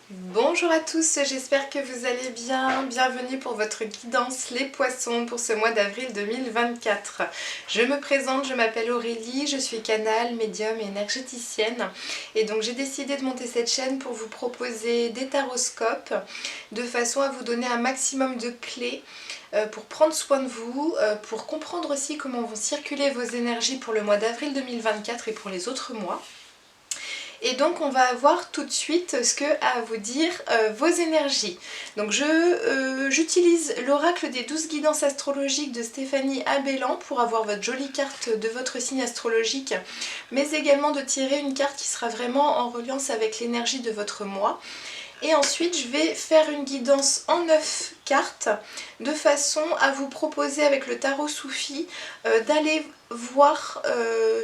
Bonjour à tous, j'espère que vous allez bien. Bienvenue pour votre guidance les poissons pour ce mois d'avril 2024. Je me présente, je m'appelle Aurélie, je suis canal, médium et énergéticienne. Et donc j'ai décidé de monter cette chaîne pour vous proposer des taroscopes de façon à vous donner un maximum de clés pour prendre soin de vous, pour comprendre aussi comment vont circuler vos énergies pour le mois d'avril 2024 et pour les autres mois. Et donc on va voir tout de suite ce que a à vous dire vos énergies. Donc j'utilise l'oracle des 12 guidances astrologiques de Stéphanie Abellan pour avoir votre jolie carte de votre signe astrologique, mais également de tirer une carte qui sera vraiment en reliance avec l'énergie de votre mois. Et ensuite, je vais faire une guidance en 9 cartes de façon à vous proposer avec le tarot Soufi d'aller voir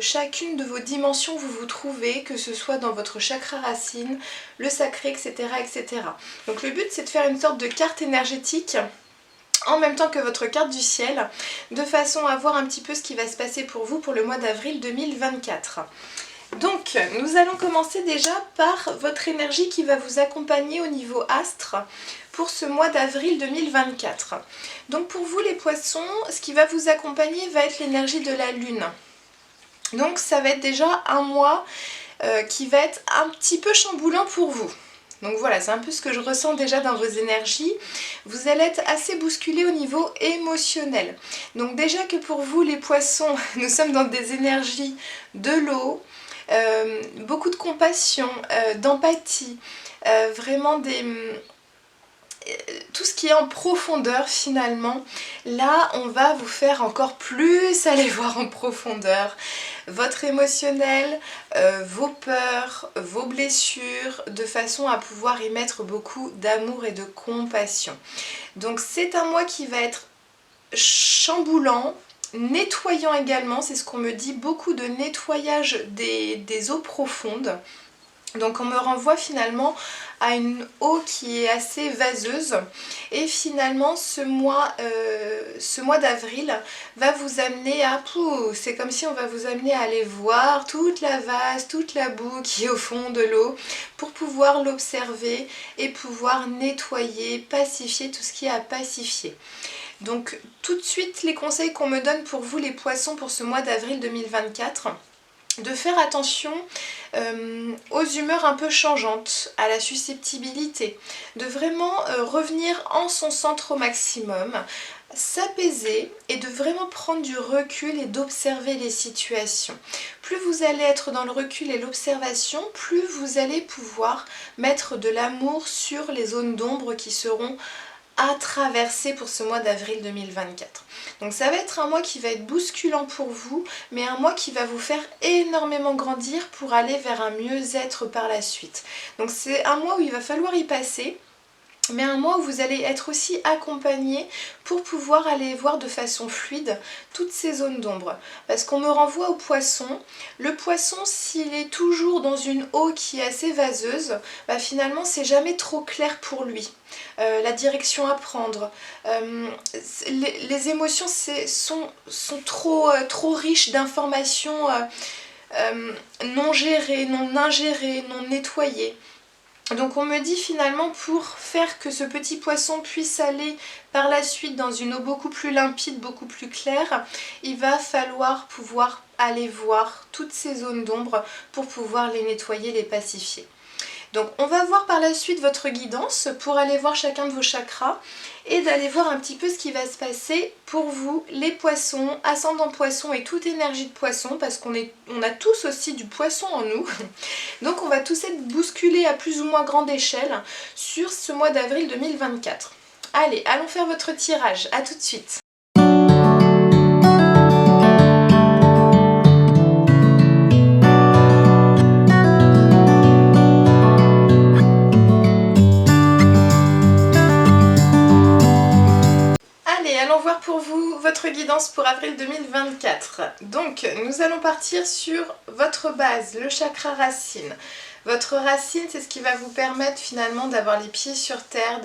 chacune de vos dimensions où vous vous trouvez, que ce soit dans votre chakra racine, le sacré, etc. etc. Donc le but, c'est de faire une sorte de carte énergétique en même temps que votre carte du ciel, de façon à voir un petit peu ce qui va se passer pour vous pour le mois d'avril 2024. Donc, nous allons commencer déjà par votre énergie qui va vous accompagner au niveau astre pour ce mois d'avril 2024. Donc pour vous les poissons, ce qui va vous accompagner va être l'énergie de la lune. Donc ça va être déjà un mois qui va être un petit peu chamboulant pour vous. Donc voilà, c'est un peu ce que je ressens déjà dans vos énergies. Vous allez être assez bousculé au niveau émotionnel. Donc déjà que pour vous les poissons, nous sommes dans des énergies de l'eau, beaucoup de compassion, d'empathie, vraiment tout ce qui est en profondeur finalement. Là on va vous faire encore plus aller voir en profondeur votre émotionnel, vos peurs, vos blessures, de façon à pouvoir y mettre beaucoup d'amour et de compassion. Donc c'est un mois qui va être chamboulant, nettoyant également, c'est ce qu'on me dit, beaucoup de nettoyage des eaux profondes. Donc on me renvoie finalement à une eau qui est assez vaseuse et finalement ce mois d'avril va vous amener à... C'est comme si on va vous amener à aller voir toute la vase, toute la boue qui est au fond de l'eau pour pouvoir l'observer et pouvoir nettoyer, pacifier tout ce qui est à pacifier. Donc tout de suite les conseils qu'on me donne pour vous les poissons pour ce mois d'avril 2024, de faire attention aux humeurs un peu changeantes, à la susceptibilité, de vraiment revenir en son centre au maximum, s'apaiser et de vraiment prendre du recul et d'observer les situations. Plus vous allez être dans le recul et l'observation, plus vous allez pouvoir mettre de l'amour sur les zones d'ombre qui seront à traverser pour ce mois d'avril 2024. Donc ça va être un mois qui va être bousculant pour vous, mais un mois qui va vous faire énormément grandir pour aller vers un mieux-être par la suite. Donc c'est un mois où il va falloir y passer, mais un mois où vous allez être aussi accompagné pour pouvoir aller voir de façon fluide toutes ces zones d'ombre. Parce qu'on me renvoie au poisson. Le poisson, s'il est toujours dans une eau qui est assez vaseuse, bah finalement c'est jamais trop clair pour lui. La direction à prendre. Les émotions sont trop riches d'informations non gérées, non ingérées, non nettoyées. Donc on me dit finalement pour faire que ce petit poisson puisse aller par la suite dans une eau beaucoup plus limpide, beaucoup plus claire, il va falloir pouvoir aller voir toutes ces zones d'ombre pour pouvoir les nettoyer, les pacifier. Donc on va voir par la suite votre guidance pour aller voir chacun de vos chakras et d'aller voir un petit peu ce qui va se passer pour vous les poissons, ascendant poisson et toute énergie de poisson, parce qu'on a tous aussi du poisson en nous. Donc on va tous être bousculés à plus ou moins grande échelle sur ce mois d'avril 2024. Allez, allons faire votre tirage, à tout de suite. Allons voir pour vous votre guidance pour avril 2024. Donc nous allons partir sur votre base, le chakra racine. Votre racine, c'est ce qui va vous permettre finalement d'avoir les pieds sur terre,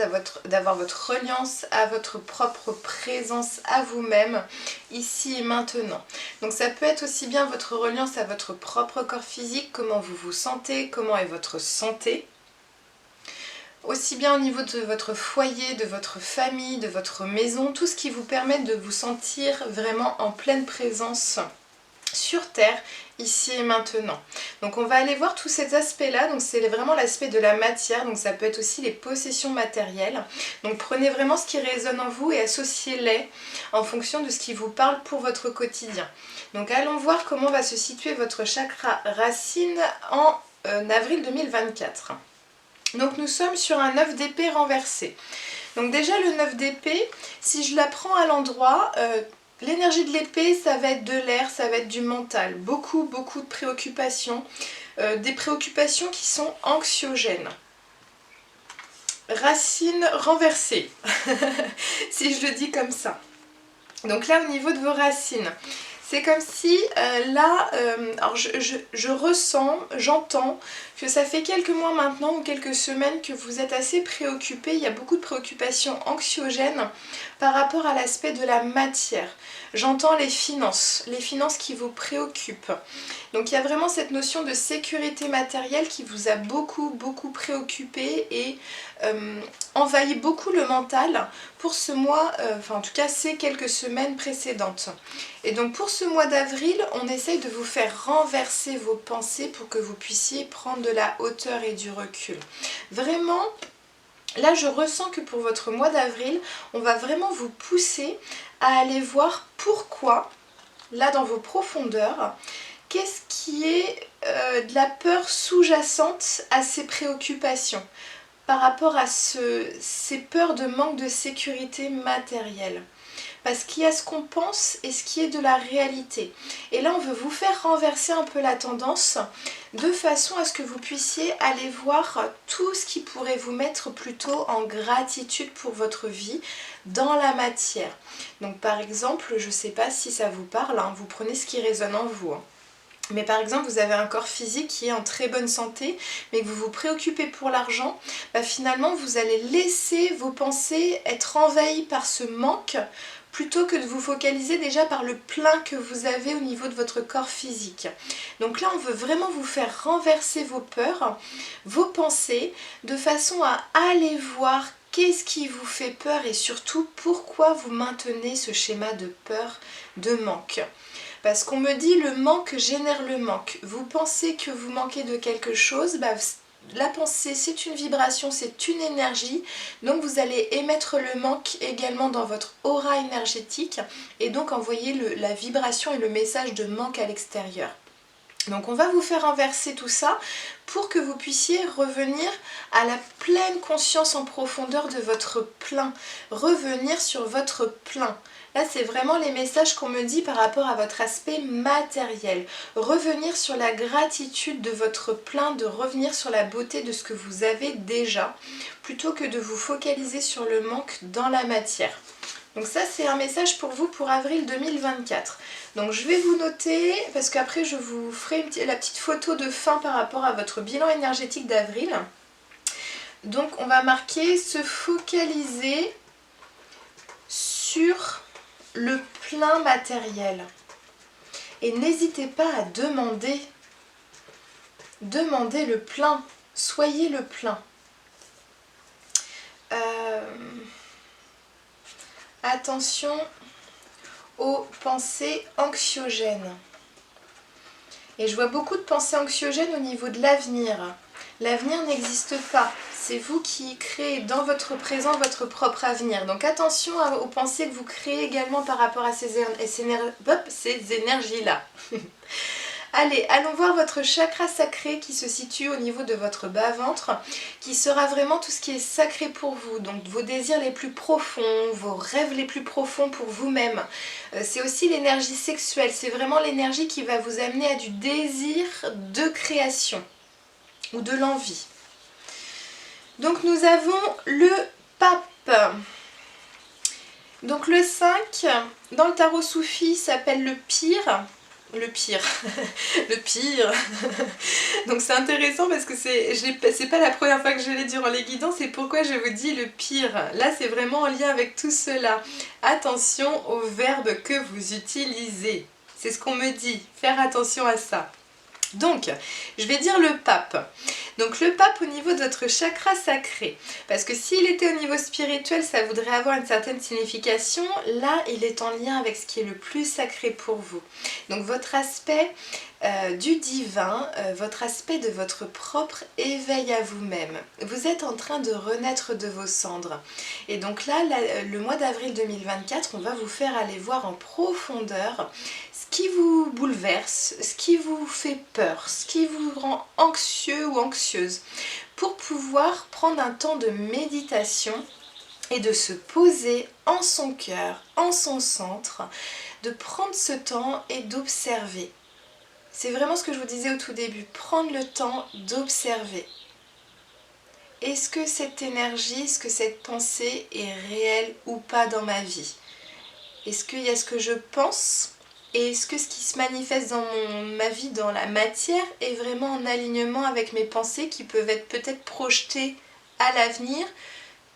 d'avoir votre reliance à votre propre présence à vous-même, ici et maintenant. Donc ça peut être aussi bien votre reliance à votre propre corps physique, comment vous vous sentez, comment est votre santé. aussi bien au niveau de votre foyer, de votre famille, de votre maison, tout ce qui vous permet de vous sentir vraiment en pleine présence sur Terre, ici et maintenant. Donc on va aller voir tous ces aspects-là, donc c'est vraiment l'aspect de la matière, donc ça peut être aussi les possessions matérielles. Donc prenez vraiment ce qui résonne en vous et associez-les en fonction de ce qui vous parle pour votre quotidien. Donc allons voir comment va se situer votre chakra racine en avril 2024. Donc nous sommes sur un 9 d'épée renversé. Donc déjà le 9 d'épée, si je la prends à l'endroit, l'énergie de l'épée, ça va être de l'air, ça va être du mental. Beaucoup de préoccupations. Des préoccupations qui sont anxiogènes. Racine renversée, si je le dis comme ça. Donc là, au niveau de vos racines, c'est comme si alors je ressens, j'entends que ça fait quelques mois maintenant ou quelques semaines que vous êtes assez préoccupés. Il y a beaucoup de préoccupations anxiogènes par rapport à l'aspect de la matière. J'entends les finances qui vous préoccupent. Donc il y a vraiment cette notion de sécurité matérielle qui vous a beaucoup préoccupé et envahi beaucoup le mental pour ce mois, enfin en tout cas ces quelques semaines précédentes. Et donc pour ce mois d'avril, on essaye de vous faire renverser vos pensées pour que vous puissiez prendre de la hauteur et du recul. Vraiment, là je ressens que pour votre mois d'avril, on va vraiment vous pousser à aller voir pourquoi, là dans vos profondeurs, qu'est-ce qui est de la peur sous-jacente à ces préoccupations par rapport à ces peurs de manque de sécurité matérielle. Parce qu'il y a ce qu'on pense et ce qui est de la réalité. Et là, on veut vous faire renverser un peu la tendance de façon à ce que vous puissiez aller voir tout ce qui pourrait vous mettre plutôt en gratitude pour votre vie dans la matière. Donc par exemple, je ne sais pas si ça vous parle, hein, vous prenez ce qui résonne en vous. Hein. Mais par exemple, vous avez un corps physique qui est en très bonne santé, mais que vous vous préoccupez pour l'argent, bah finalement, vous allez laisser vos pensées être envahies par ce manque, plutôt que de vous focaliser déjà par le plein que vous avez au niveau de votre corps physique. Donc là, on veut vraiment vous faire renverser vos peurs, vos pensées, de façon à aller voir qu'est-ce qui vous fait peur et surtout pourquoi vous maintenez ce schéma de peur, de manque. Parce qu'on me dit le manque génère le manque. Vous pensez que vous manquez de quelque chose, bah, la pensée c'est une vibration, c'est une énergie. Donc vous allez émettre le manque également dans votre aura énergétique et donc envoyer la vibration et le message de manque à l'extérieur. Donc on va vous faire inverser tout ça pour que vous puissiez revenir à la pleine conscience en profondeur de votre plein. Revenir sur votre plein. Là, c'est vraiment les messages qu'on me dit par rapport à votre aspect matériel. Revenir sur la gratitude de votre plein, de revenir sur la beauté de ce que vous avez déjà, plutôt que de vous focaliser sur le manque dans la matière. Donc ça, c'est un message pour vous pour avril 2024. Donc je vais vous noter, parce qu'après je vous ferai la petite photo de fin par rapport à votre bilan énergétique d'avril. Donc on va marquer se focaliser sur le plein matériel. Et n'hésitez pas à demander le plein. Soyez le plein. Attention aux pensées anxiogènes. Et je vois beaucoup de pensées anxiogènes au niveau de l'avenir. L'avenir n'existe pas. C'est vous qui créez dans votre présent votre propre avenir. Donc attention aux pensées que vous créez également par rapport à ces énergies-là. Allez, allons voir votre chakra sacré qui se situe au niveau de votre bas-ventre, qui sera vraiment tout ce qui est sacré pour vous. Donc vos désirs les plus profonds, vos rêves les plus profonds pour vous-même. C'est aussi l'énergie sexuelle, c'est vraiment l'énergie qui va vous amener à du désir de création ou de l'envie. Donc nous avons le pape. Donc le 5, dans le tarot soufi, s'appelle le pire. Le pire. Donc c'est intéressant parce que c'est pas la première fois que je l'ai durant les guidons, c'est pourquoi je vous dis le pire. Là c'est vraiment en lien avec tout cela. Attention aux verbes que vous utilisez. C'est ce qu'on me dit, faire attention à ça. Donc, je vais dire le pape. Donc le pape au niveau de votre chakra sacré, parce que s'il était au niveau spirituel, ça voudrait avoir une certaine signification. Là, il est en lien avec ce qui est le plus sacré pour vous. Donc votre aspect du divin, votre aspect de votre propre éveil à vous-même. Vous êtes en train de renaître de vos cendres. Et donc là, le mois d'avril 2024, on va vous faire aller voir en profondeur ce qui vous bouleverse, ce qui vous fait peur, ce qui vous rend anxieux ou anxieuse, pour pouvoir prendre un temps de méditation et de se poser en son cœur, en son centre, de prendre ce temps et d'observer. C'est vraiment ce que je vous disais au tout début, prendre le temps d'observer. Est-ce que cette énergie, est-ce que cette pensée est réelle ou pas dans ma vie? Est-ce qu'il y a ce que je pense? Et est-ce que ce qui se manifeste dans ma vie, dans la matière, est vraiment en alignement avec mes pensées qui peuvent être peut-être projetées à l'avenir,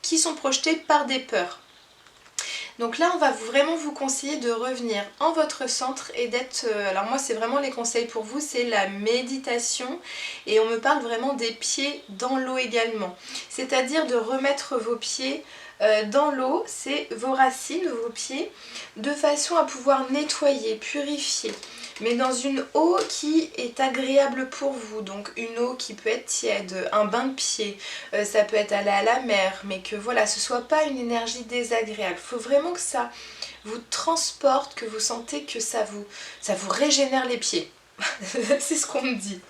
qui sont projetées par des peurs? Donc là, on va vraiment vous conseiller de revenir en votre centre et d'être... alors moi, c'est vraiment les conseils pour vous, c'est la méditation. Et on me parle vraiment des pieds dans l'eau également. C'est-à-dire de remettre vos pieds dans l'eau, c'est vos racines, vos pieds, de façon à pouvoir nettoyer, purifier. Mais dans une eau qui est agréable pour vous, donc une eau qui peut être tiède, un bain de pied, ça peut être aller à la mer, mais que voilà, ce soit pas une énergie désagréable. Il faut vraiment que ça vous transporte, que vous sentez que ça vous régénère les pieds. C'est ce qu'on me dit.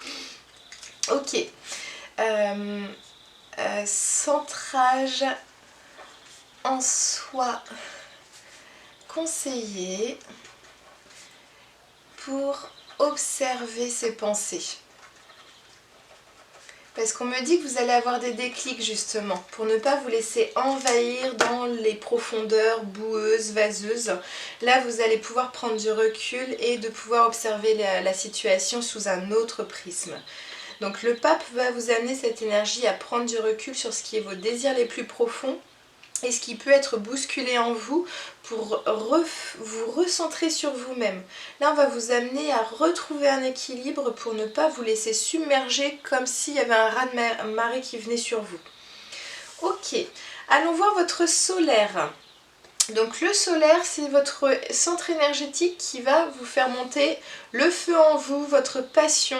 Ok. Centrage en soi conseillé pour observer ses pensées. Parce qu'on me dit que vous allez avoir des déclics justement, pour ne pas vous laisser envahir dans les profondeurs boueuses, vaseuses. Là, vous allez pouvoir prendre du recul et de pouvoir observer la situation sous un autre prisme. Donc le pape va vous amener cette énergie à prendre du recul sur ce qui est vos désirs les plus profonds, et ce qui peut être bousculé en vous pour vous recentrer sur vous-même. Là, on va vous amener à retrouver un équilibre pour ne pas vous laisser submerger comme s'il y avait un raz-de-marée qui venait sur vous. Ok, allons voir votre solaire. Donc le solaire, c'est votre centre énergétique qui va vous faire monter le feu en vous, votre passion,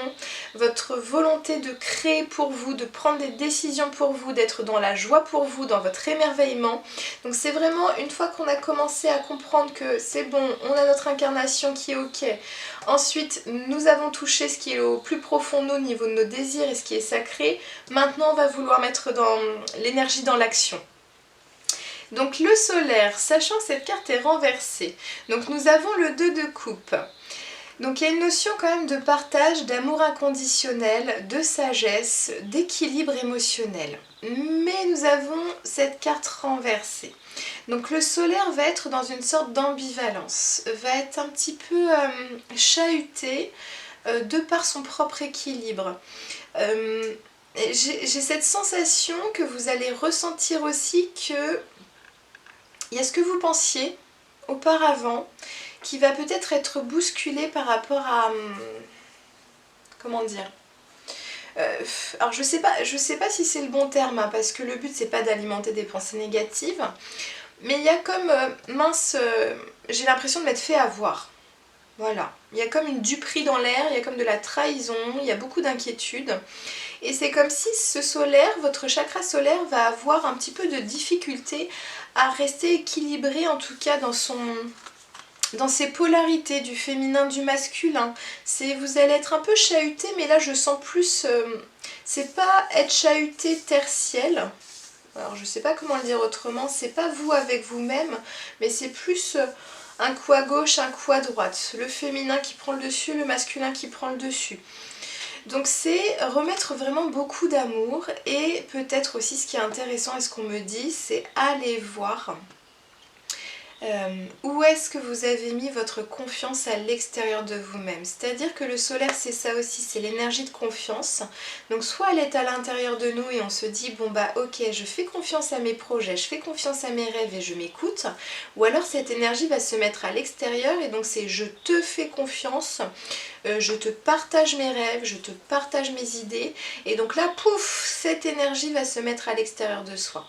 votre volonté de créer pour vous, de prendre des décisions pour vous, d'être dans la joie pour vous, dans votre émerveillement. Donc c'est vraiment une fois qu'on a commencé à comprendre que c'est bon, on a notre incarnation qui est ok. Ensuite, nous avons touché ce qui est au plus profond de nous au niveau de nos désirs et ce qui est sacré. Maintenant, on va vouloir mettre dans l'énergie dans l'action. Donc le solaire, sachant que cette carte est renversée, donc nous avons le 2 de coupe. Donc il y a une notion quand même de partage, d'amour inconditionnel, de sagesse, d'équilibre émotionnel. Mais nous avons cette carte renversée. Donc le solaire va être dans une sorte d'ambivalence, va être un petit peu chahuté de par son propre équilibre. J'ai cette sensation que vous allez ressentir aussi que il y a ce que vous pensiez auparavant qui va peut-être être bousculé par rapport à... comment dire, alors je sais pas si c'est le bon terme, hein, parce que le but c'est pas d'alimenter des pensées négatives, mais il y a comme, j'ai l'impression de m'être fait avoir. Voilà, il y a comme une duperie dans l'air, il y a comme de la trahison, il y a beaucoup d'inquiétude. Et c'est comme si ce solaire, votre chakra solaire va avoir un petit peu de difficulté à rester équilibré, en tout cas dans ses polarités du féminin, du masculin. Vous allez être un peu chahuté, mais là je sens plus, c'est pas être chahuté terre-ciel. Alors je sais pas comment le dire autrement, c'est pas vous avec vous-même, mais c'est plus un coup à gauche, un coup à droite. Le féminin qui prend le dessus, le masculin qui prend le dessus. Donc c'est remettre vraiment beaucoup d'amour, et peut-être aussi ce qui est intéressant et ce qu'on me dit, c'est aller voir Où est-ce que vous avez mis votre confiance à l'extérieur de vous-même? C'est-à-dire que le solaire, c'est ça aussi, c'est l'énergie de confiance. Donc soit elle est à l'intérieur de nous et on se dit, bon bah ok, je fais confiance à mes projets, je fais confiance à mes rêves et je m'écoute. Ou alors cette énergie va se mettre à l'extérieur et donc c'est je te fais confiance, je te partage mes rêves, je te partage mes idées. Et donc là, pouf, cette énergie va se mettre à l'extérieur de soi.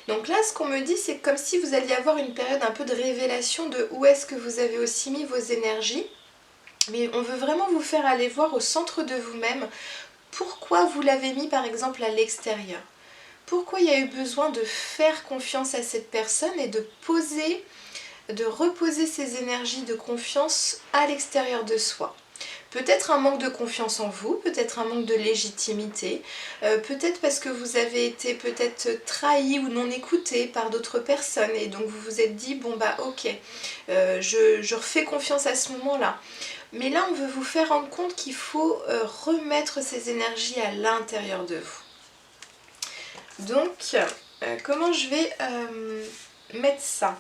Donc là, ce qu'on me dit, c'est comme si vous alliez avoir une période un peu de révélation de où est-ce que vous avez aussi mis vos énergies. Mais on veut vraiment vous faire aller voir au centre de vous-même pourquoi vous l'avez mis par exemple à l'extérieur. Pourquoi il y a eu besoin de faire confiance à cette personne et de reposer ces énergies de confiance à l'extérieur de soi. Peut-être un manque de confiance en vous, peut-être un manque de légitimité, peut-être parce que vous avez été peut-être trahi ou non écouté par d'autres personnes et donc vous vous êtes dit bon bah ok, je refais confiance à ce moment-là. Mais là on veut vous faire rendre compte qu'il faut remettre ces énergies à l'intérieur de vous. Donc comment je vais mettre ça?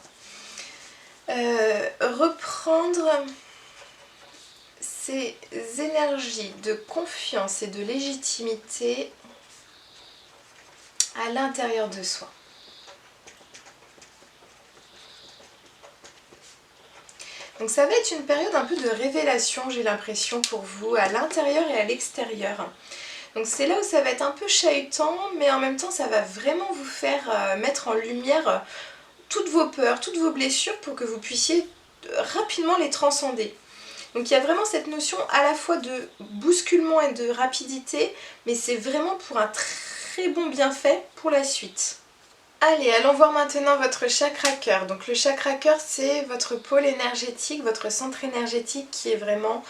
Reprendre ces énergies de confiance et de légitimité à l'intérieur de soi. Donc ça va être une période un peu de révélation, j'ai l'impression, pour vous, à l'intérieur et à l'extérieur. Donc c'est là où ça va être un peu chahutant, mais en même temps ça va vraiment vous faire mettre en lumière toutes vos peurs, toutes vos blessures pour que vous puissiez rapidement les transcender. Donc il y a vraiment cette notion à la fois de bousculement et de rapidité, mais c'est vraiment pour un très bon bienfait pour la suite. Allez, allons voir maintenant votre chakra cœur. Donc le chakra cœur, c'est votre pôle énergétique, votre centre énergétique qui est vraiment,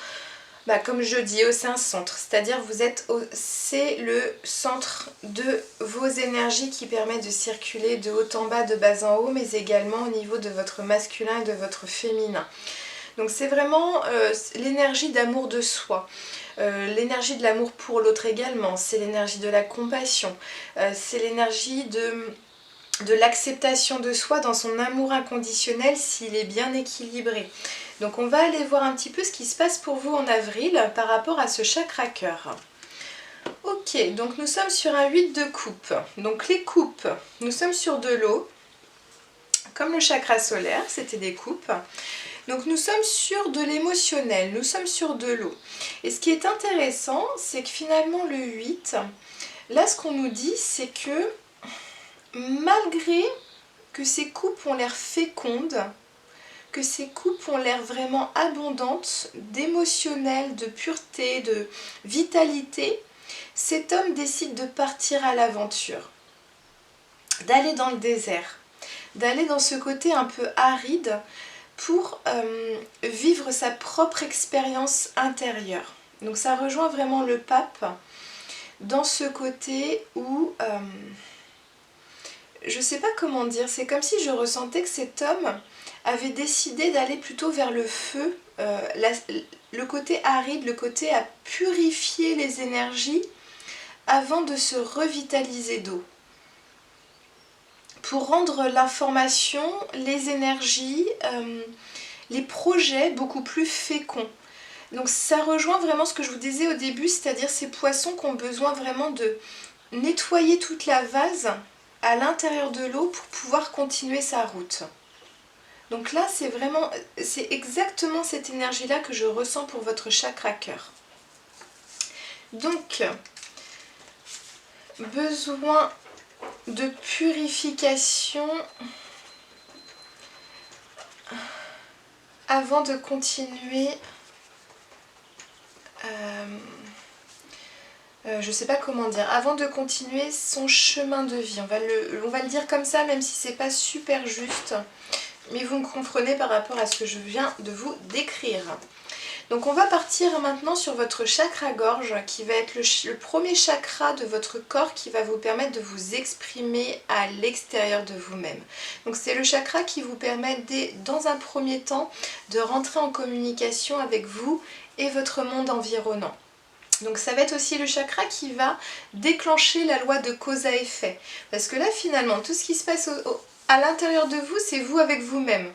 comme je dis, c'est un centre. C'est-à-dire c'est le centre de vos énergies qui permet de circuler de haut en bas, de bas en haut, mais également au niveau de votre masculin et de votre féminin. Donc c'est vraiment l'énergie d'amour de soi, l'énergie de l'amour pour l'autre également, c'est l'énergie de la compassion, c'est l'énergie de l'acceptation de soi dans son amour inconditionnel s'il est bien équilibré. Donc on va aller voir un petit peu ce qui se passe pour vous en avril par rapport à ce chakra cœur. Ok, donc nous sommes sur un 8 de coupe. Donc les coupes, nous sommes sur de l'eau, comme le chakra solaire, c'était des coupes. Donc nous sommes sur de l'émotionnel, nous sommes sur de l'eau. Et ce qui est intéressant, c'est que finalement le 8, là ce qu'on nous dit, c'est que malgré que ces coupes ont l'air fécondes, que ces coupes ont l'air vraiment abondantes, d'émotionnel, de pureté, de vitalité, cet homme décide de partir à l'aventure, d'aller dans le désert, d'aller dans ce côté un peu aride, pour vivre sa propre expérience intérieure. Donc ça rejoint vraiment le pape dans ce côté où, je ne sais pas comment dire, c'est comme si je ressentais que cet homme avait décidé d'aller plutôt vers le feu, le côté aride, le côté à purifier les énergies avant de se revitaliser d'eau. Pour rendre l'information, les énergies, les projets beaucoup plus féconds. Donc ça rejoint vraiment ce que je vous disais au début, c'est-à-dire ces poissons qui ont besoin vraiment de nettoyer toute la vase à l'intérieur de l'eau pour pouvoir continuer sa route. Donc là, c'est exactement cette énergie-là que je ressens pour votre chakra cœur. Donc, besoin de purification avant de continuer. Je sais pas comment dire, avant de continuer son chemin de vie. On va le dire comme ça, même si c'est pas super juste, mais vous me comprenez par rapport à ce que je viens de vous décrire. Donc on va partir maintenant sur votre chakra-gorge qui va être le premier chakra de votre corps qui va vous permettre de vous exprimer à l'extérieur de vous-même. Donc c'est le chakra qui vous permet dans un premier temps de rentrer en communication avec vous et votre monde environnant. Donc ça va être aussi le chakra qui va déclencher la loi de cause à effet. Parce que là finalement tout ce qui se passe à l'intérieur de vous, c'est vous avec vous-même.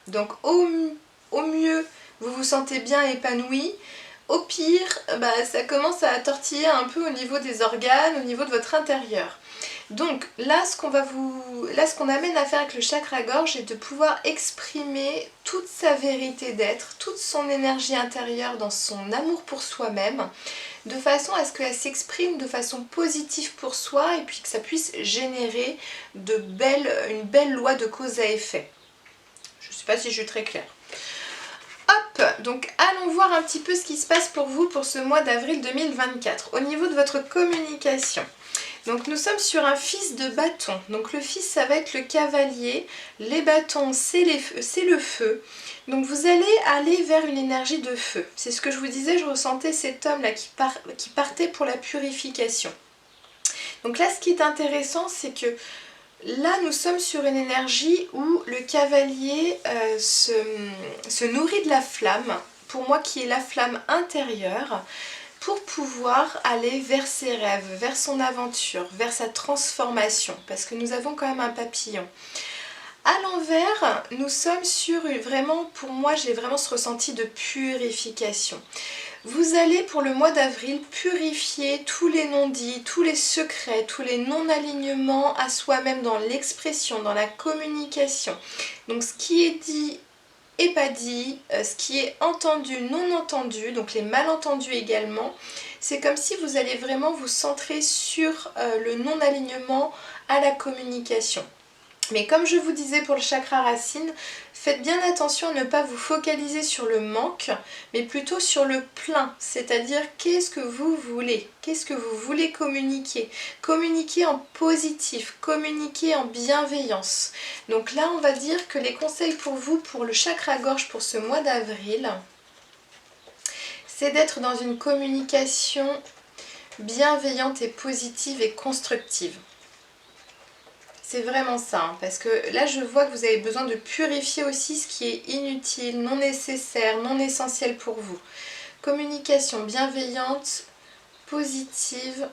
Donc au mieux, vous vous sentez bien épanoui. Au pire, ça commence à tortiller un peu au niveau des organes, au niveau de votre intérieur. Donc là, ce qu'on amène à faire avec le chakra-gorge, c'est de pouvoir exprimer toute sa vérité d'être, toute son énergie intérieure dans son amour pour soi-même, de façon à ce qu'elle s'exprime de façon positive pour soi et puis que ça puisse générer une belle loi de cause à effet. Je ne sais pas si je suis très claire. Hop, donc allons voir un petit peu ce qui se passe pour vous pour ce mois d'avril 2024 au niveau de votre communication. Donc nous sommes sur un fils de bâton. Donc le fils, ça va être le cavalier. Les bâtons, c'est le feu. Donc vous allez aller vers une énergie de feu. C'est ce que je vous disais, je ressentais cet homme-là qui partait pour la purification. Donc là, ce qui est intéressant, c'est que là, nous sommes sur une énergie où le cavalier se nourrit de la flamme, pour moi qui est la flamme intérieure, pour pouvoir aller vers ses rêves, vers son aventure, vers sa transformation, parce que nous avons quand même un papillon. À l'envers, nous sommes sur vraiment, pour moi, j'ai vraiment ce ressenti de purification. Vous allez pour le mois d'avril purifier tous les non-dits, tous les secrets, tous les non-alignements à soi-même dans l'expression, dans la communication. Donc ce qui est dit et pas dit, ce qui est entendu, non entendu, donc les malentendus également. C'est comme si vous allez vraiment vous centrer sur le non-alignement à la communication. Mais comme je vous disais pour le chakra racine, faites bien attention à ne pas vous focaliser sur le manque, mais plutôt sur le plein, c'est-à-dire qu'est-ce que vous voulez, qu'est-ce que vous voulez communiquer. Communiquer en positif, communiquer en bienveillance. Donc là, on va dire que les conseils pour vous, pour le chakra-gorge pour ce mois d'avril, c'est d'être dans une communication bienveillante et positive et constructive. C'est vraiment ça, hein, parce que là je vois que vous avez besoin de purifier aussi ce qui est inutile, non nécessaire, non essentiel pour vous. Communication bienveillante, positive.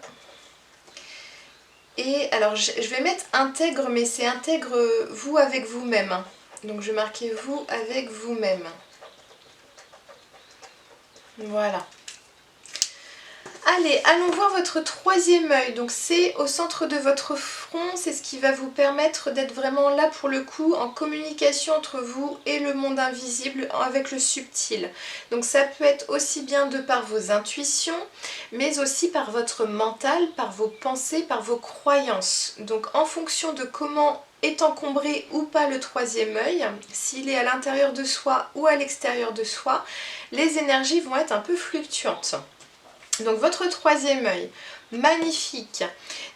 Et alors je vais mettre intègre, mais c'est intègre vous avec vous-même. Hein. Donc je vais marquer vous avec vous-même. Voilà. Allez, allons voir votre troisième œil. Donc c'est au centre de votre front, c'est ce qui va vous permettre d'être vraiment là pour le coup en communication entre vous et le monde invisible avec le subtil. Donc ça peut être aussi bien de par vos intuitions, mais aussi par votre mental, par vos pensées, par vos croyances. Donc en fonction de comment est encombré ou pas le troisième œil, s'il est à l'intérieur de soi ou à l'extérieur de soi, les énergies vont être un peu fluctuantes. Donc votre troisième œil, magnifique.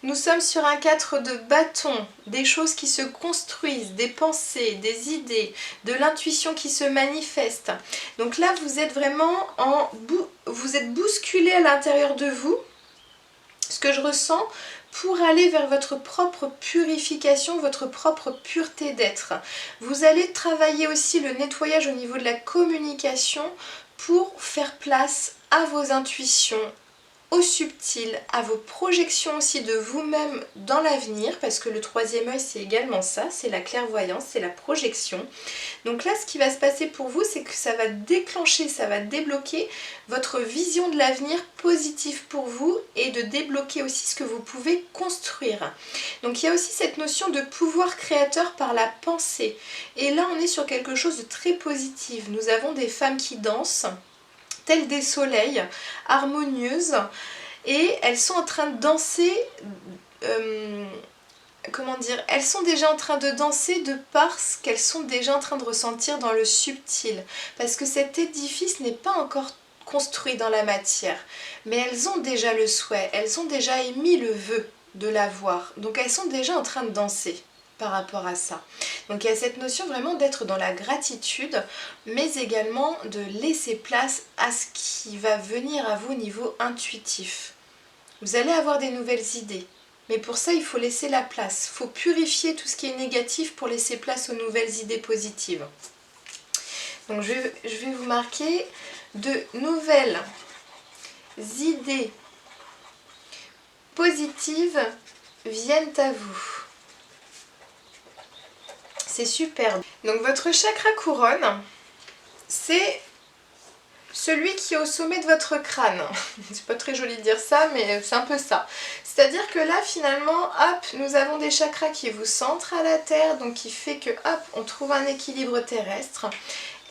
Nous sommes sur un 4 de bâton, des choses qui se construisent, des pensées, des idées, de l'intuition qui se manifeste. Donc là, vous êtes vraiment vous êtes bousculé à l'intérieur de vous, ce que je ressens, pour aller vers votre propre purification, votre propre pureté d'être. Vous allez travailler aussi le nettoyage au niveau de la communication pour faire place à vos intuitions, au subtil, à vos projections aussi de vous-même dans l'avenir, parce que le troisième œil c'est également ça, c'est la clairvoyance, c'est la projection. Donc là ce qui va se passer pour vous, c'est que ça va déclencher, ça va débloquer votre vision de l'avenir positive pour vous et de débloquer aussi ce que vous pouvez construire. Donc il y a aussi cette notion de pouvoir créateur par la pensée. Et là on est sur quelque chose de très positif. Nous avons des femmes qui dansent, telles des soleils, harmonieuses, et elles sont en train de danser, comment dire, elles sont déjà en train de danser de par ce qu'elles sont déjà en train de ressentir dans le subtil, parce que cet édifice n'est pas encore construit dans la matière, mais elles ont déjà le souhait, elles ont déjà émis le vœu de l'avoir, donc elles sont déjà en train de danser par rapport à ça. Donc il y a cette notion vraiment d'être dans la gratitude, mais également de laisser place à ce qui va venir à vous au niveau intuitif. Vous allez avoir des nouvelles idées, mais pour ça il faut laisser la place. Il faut purifier tout ce qui est négatif pour laisser place aux nouvelles idées positives. Donc je vais vous marquer de nouvelles idées positives viennent à vous. c'est superbe. Donc votre chakra couronne, c'est celui qui est au sommet de votre crâne. C'est pas très joli de dire ça, mais c'est un peu ça. C'est-à-dire que là, finalement, hop, nous avons des chakras qui vous centrent à la terre, donc qui fait que, hop, on trouve un équilibre terrestre.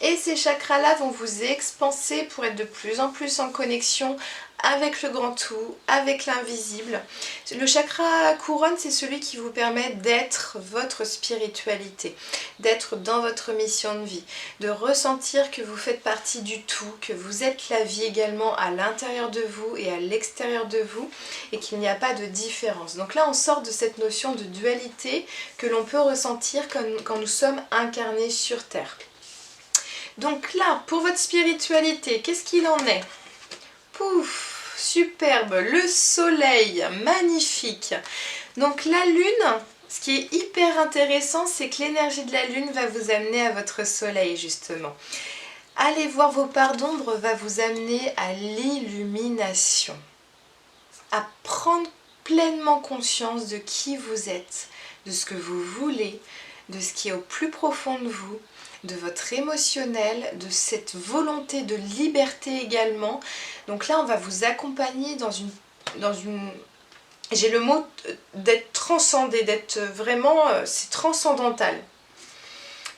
Et ces chakras-là vont vous expanser pour être de plus en plus en connexion avec le grand tout, avec l'invisible. Le chakra couronne, c'est celui qui vous permet d'être votre spiritualité, d'être dans votre mission de vie, de ressentir que vous faites partie du tout, que vous êtes la vie également à l'intérieur de vous et à l'extérieur de vous, et qu'il n'y a pas de différence. Donc là, on sort de cette notion de dualité que l'on peut ressentir quand nous sommes incarnés sur Terre. Donc là, pour votre spiritualité, qu'est-ce qu'il en est? Pouf, superbe, le soleil, magnifique. Donc la lune, ce qui est hyper intéressant, c'est que l'énergie de la lune va vous amener à votre soleil justement. Aller voir vos parts d'ombre va vous amener à l'illumination, à prendre pleinement conscience de qui vous êtes, de ce que vous voulez, de ce qui est au plus profond de vous, de votre émotionnel, de cette volonté de liberté également. Donc là, on va vous accompagner dans une j'ai le mot d'être transcendé, d'être vraiment, c'est transcendantal.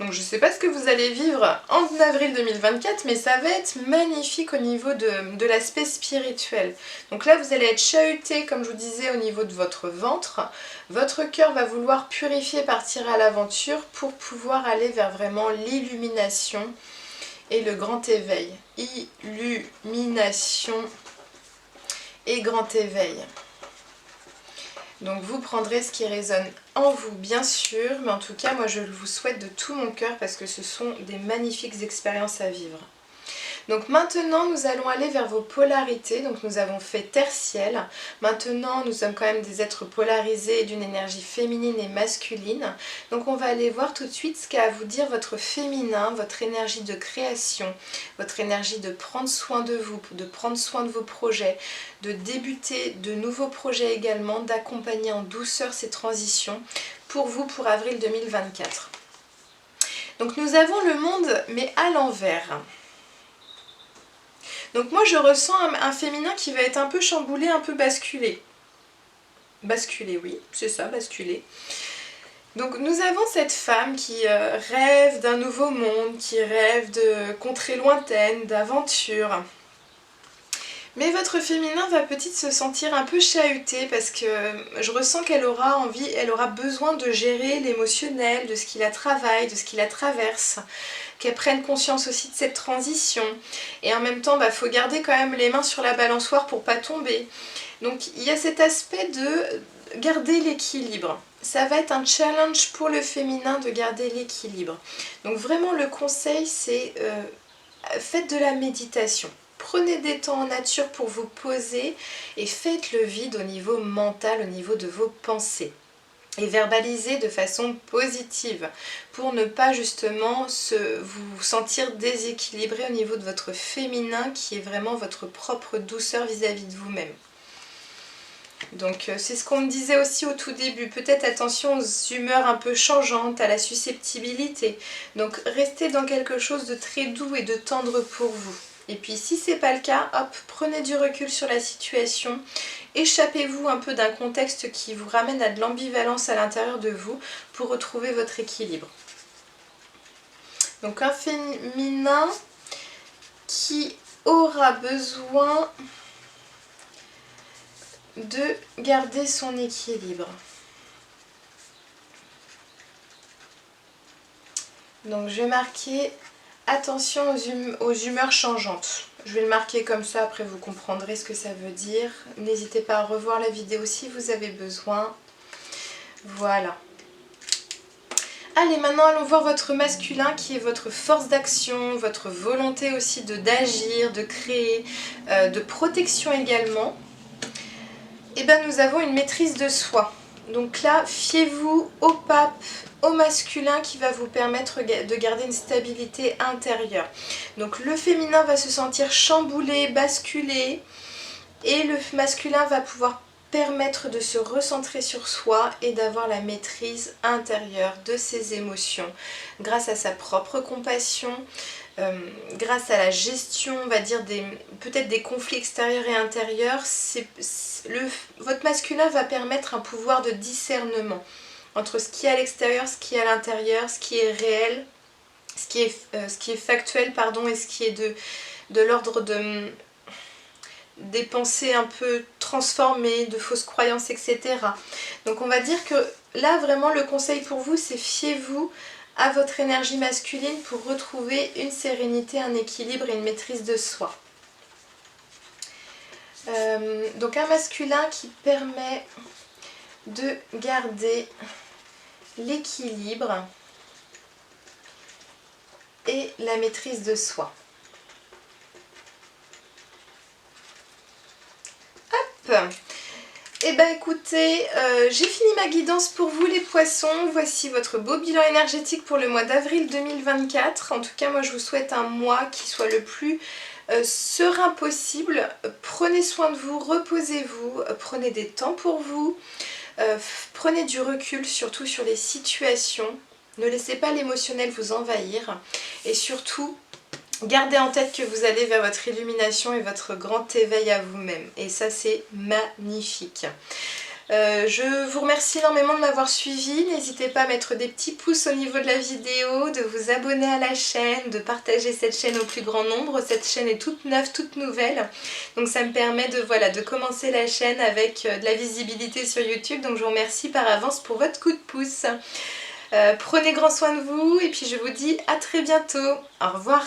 Donc je ne sais pas ce que vous allez vivre en avril 2024, mais ça va être magnifique au niveau de l'aspect spirituel. Donc là, vous allez être chahuté, comme je vous disais, au niveau de votre ventre. Votre cœur va vouloir purifier, partir à l'aventure pour pouvoir aller vers vraiment l'illumination et le grand éveil. Illumination et grand éveil. Donc vous prendrez ce qui résonne en vous, bien sûr, mais en tout cas, moi je vous souhaite de tout mon cœur parce que ce sont des magnifiques expériences à vivre. Donc maintenant, nous allons aller vers vos polarités. Donc nous avons fait terre-ciel. Maintenant, nous sommes quand même des êtres polarisés d'une énergie féminine et masculine. Donc on va aller voir tout de suite ce qu'a à vous dire votre féminin, votre énergie de création, votre énergie de prendre soin de vous, de prendre soin de vos projets, de débuter de nouveaux projets également, d'accompagner en douceur ces transitions pour vous pour avril 2024. Donc nous avons le monde mais à l'envers. Donc moi je ressens un féminin qui va être un peu chamboulé, un peu basculé. Basculé, oui, c'est ça, basculé. Donc nous avons cette femme qui rêve d'un nouveau monde, qui rêve de contrées lointaines, d'aventures. Mais votre féminin va peut-être se sentir un peu chahuté parce que je ressens qu'elle aura envie, elle aura besoin de gérer l'émotionnel, de ce qui la travaille, de ce qui la traverse, qu'elle prenne conscience aussi de cette transition. Et en même temps, faut garder quand même les mains sur la balançoire pour pas tomber. Donc il y a cet aspect de garder l'équilibre. Ça va être un challenge pour le féminin de garder l'équilibre. Donc vraiment le conseil c'est faites de la méditation. Prenez des temps en nature pour vous poser et faites le vide au niveau mental, au niveau de vos pensées. Et verbalisez de façon positive pour ne pas justement vous sentir déséquilibré au niveau de votre féminin qui est vraiment votre propre douceur vis-à-vis de vous-même. Donc c'est ce qu'on me disait aussi au tout début, peut-être attention aux humeurs un peu changeantes, à la susceptibilité. Donc restez dans quelque chose de très doux et de tendre pour vous. Et puis si c'est pas le cas, hop, prenez du recul sur la situation, échappez-vous un peu d'un contexte qui vous ramène à de l'ambivalence à l'intérieur de vous pour retrouver votre équilibre. Donc un féminin qui aura besoin de garder son équilibre. Donc je vais marquer attention aux humeurs changeantes. Je vais le marquer comme ça, après vous comprendrez ce que ça veut dire. N'hésitez pas à revoir la vidéo si vous avez besoin. Voilà. Allez, maintenant allons voir votre masculin qui est votre force d'action, votre volonté aussi d'agir, de créer, de protection également. Et bien nous avons une maîtrise de soi. Donc là, fiez-vous au pape, au masculin qui va vous permettre de garder une stabilité intérieure. Donc le féminin va se sentir chamboulé, basculé, et le masculin va pouvoir permettre de se recentrer sur soi et d'avoir la maîtrise intérieure de ses émotions grâce à sa propre compassion, grâce à la gestion, on va dire, peut-être des conflits extérieurs et intérieurs. Votre masculin va permettre un pouvoir de discernement entre ce qui est à l'extérieur, ce qui est à l'intérieur, ce qui est réel, ce qui est factuel, pardon, et ce qui est de l'ordre des pensées un peu transformées, de fausses croyances, etc. Donc on va dire que là vraiment le conseil pour vous, c'est fiez-vous à votre énergie masculine pour retrouver une sérénité, un équilibre et une maîtrise de soi. Donc un masculin qui permet de garder l'équilibre et la maîtrise de soi. Hop! Et ben écoutez, j'ai fini ma guidance pour vous les poissons. Voici votre beau bilan énergétique pour le mois d'avril 2024. En tout cas, moi je vous souhaite un mois qui soit le plus serein possible. Prenez soin de vous, reposez-vous, prenez des temps pour vous, prenez du recul surtout sur les situations. Ne laissez pas l'émotionnel vous envahir et surtout gardez en tête que vous allez vers votre illumination et votre grand éveil à vous-même. Et ça, c'est magnifique. Je vous remercie énormément de m'avoir suivi. N'hésitez pas à mettre des petits pouces au niveau de la vidéo, de vous abonner à la chaîne, de partager cette chaîne au plus grand nombre. Cette chaîne est toute neuve, toute nouvelle. Donc ça me permet de commencer la chaîne avec de la visibilité sur YouTube. Donc je vous remercie par avance pour votre coup de pouce. Prenez grand soin de vous et puis je vous dis à très bientôt. Au revoir.